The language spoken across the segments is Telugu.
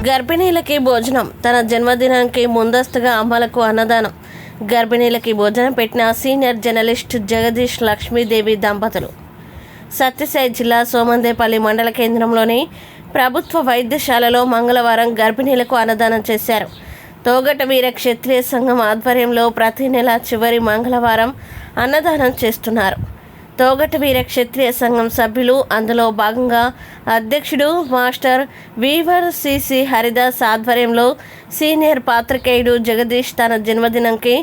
గర్భిణీలకి భోజనం. తన జన్మదినానికి ముందస్తుగా అమ్మలకు అన్నదానం. గర్భిణీలకి భోజనం పెట్టిన సీనియర్ జర్నలిస్ట్ జగదీష్ లక్ష్మీదేవి దంపతులు. సత్యసాయి జిల్లా సోమందేపల్లి మండల కేంద్రంలోని ప్రభుత్వ వైద్యశాలలో మంగళవారం గర్భిణీలకు అన్నదానం చేశారు. తోగట వీర క్షత్రియ సంఘం ఆధ్వర్యంలో ప్రతి నెల చివరి మంగళవారం అన్నదానం చేస్తున్నారు. తోగట వీర క్షత్రియ సంఘం సభ్యులు, అందులో భాగంగా అధ్యక్షుడు మాస్టర్ వీవర్ సిసి హరిదాస్ ఆధ్వర్యంలో సీనియర్ పాత్రికేయుడు జగదీష్ తన జన్మదినంకి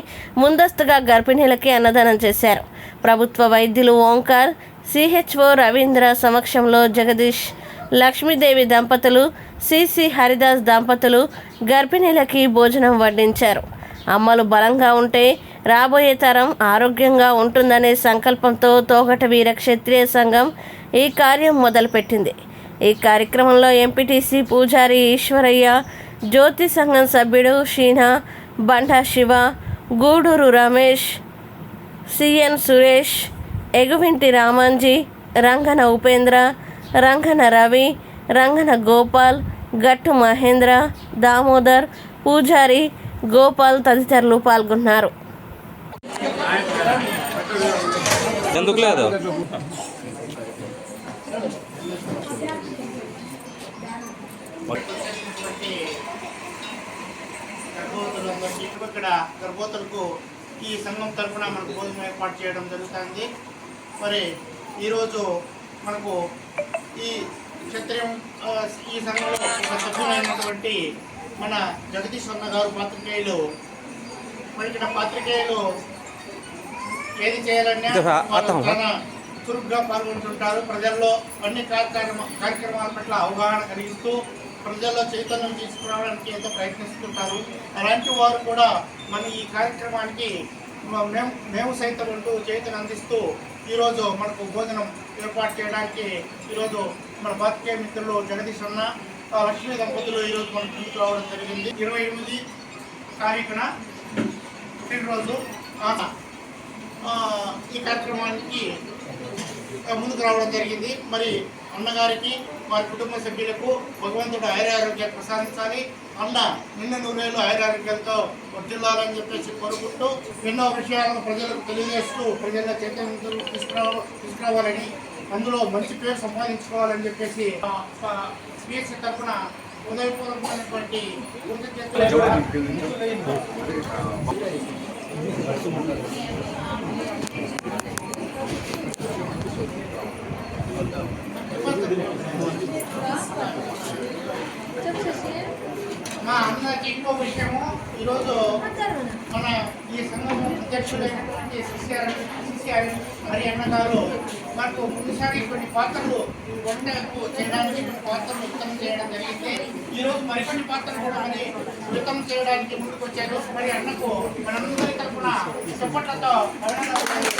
ముందస్తుగా గర్భిణీలకి అన్నదానం చేశారు. ప్రభుత్వ వైద్యులు ఓంకార్, సిహెచ్ఓ రవీంద్ర సమక్షంలో జగదీష్ లక్ష్మీదేవి దంపతులు, సిసి హరిదాస్ దంపతులు గర్భిణీలకి భోజనం వడ్డించారు. అమ్మలు బలంగా ఉంటే రాబోయే తరం ఆరోగ్యంగా ఉంటుందనే సంకల్పంతో తోగట వీర క్షత్రియ సంఘం ఈ కార్యం మొదలుపెట్టింది. ఈ కార్యక్రమంలో ఎంపీటీసీ పూజారి ఈశ్వరయ్య, జ్యోతి సంఘం సభ్యుడు షీనా, బండా శివ, గూడూరు రమేష్, సిఎన్ సురేష్, ఎగువింటి రామాంజీ, రంగన ఉపేంద్ర, రంగన రవి, రంగన గోపాల్, గట్టు మహేంద్ర, దామోదర్, పూజారి గోపాల్ తదితరులు పాల్గొన్నారు. ఎందుకు లేదు ఇక్కడ గర్భవతులకు ఈ సంఘం తరఫున మనకు భోజనం ఏర్పాటు చేయడం జరుగుతుంది. మరి ఈరోజు మనకు ఈ క్షత్రియం ఈ సంఘంలో ఒక సభ్యులైనటువంటి మన జగదీష్ అన్న గారు పాత్రికేయులు, మరి ఇక్కడ పాత్రికేయులు ఏది చేయాలన్నా చాలా చురుగ్గా పాల్గొంటుంటారు. ప్రజల్లో అన్ని కార్యక్రమాల పట్ల అవగాహన కలిగిస్తూ ప్రజల్లో చైతన్యం తీసుకురావడానికి ఎంతో ప్రయత్నిస్తుంటారు. అలాంటి వారు కూడా మన ఈ కార్యక్రమానికి మేము సైతం అంటూ చైతన్యం అందిస్తూ ఈరోజు మనకు భోజనం ఏర్పాటు చేయడానికి ఈరోజు మన పాత్రికేయ మిత్రులు జగదీష్ అన్న, లక్ష్మీ దంపతులు ఈరోజు మనకు ముందుకు రావడం జరిగింది. 28 తారీఖున పుట్టినరోజు ఈ కార్యక్రమానికి ముందుకు రావడం జరిగింది. మరి అన్నగారికి, వారి కుటుంబ సభ్యులకు భగవంతుడు ఆయురారోగ్యాలు ప్రసాదించాలి. అన్న నిన్న నూరేళ్ళు ఆయురారోగ్యాలతో వర్ధిల్లాలని చెప్పేసి కోరుకుంటూ ఎన్నో విషయాలను ప్రజలకు తెలియజేస్తూ ప్రజల చైతన్యం తీసుకురావాలని, అందులో మంచి పేరు సంపాదించుకోవాలని చెప్పేసి స్పీచ్ తరఫున ఉదయపూర్వకమైనటువంటి కృతజ్ఞతలు. మా అన్నకి ఇంకో విషయము, ఈరోజు మన ఈ సంఘం అధ్యక్షుడైనటువంటి సిసి హరి అన్న గారు మనకు ముందుసారి కొన్ని పాత్రలు వంటకు చేయడానికి పాత్రలు ఉత్తమం చేయడం జరిగింది. ఈరోజు మరికొన్ని పాత్రలు కూడా మరి ఉత్తమం చేయడానికి ముందుకు వచ్చారు. మరి అన్నకు మనందరి తరఫున చప్పట్లతో అభినందనలు.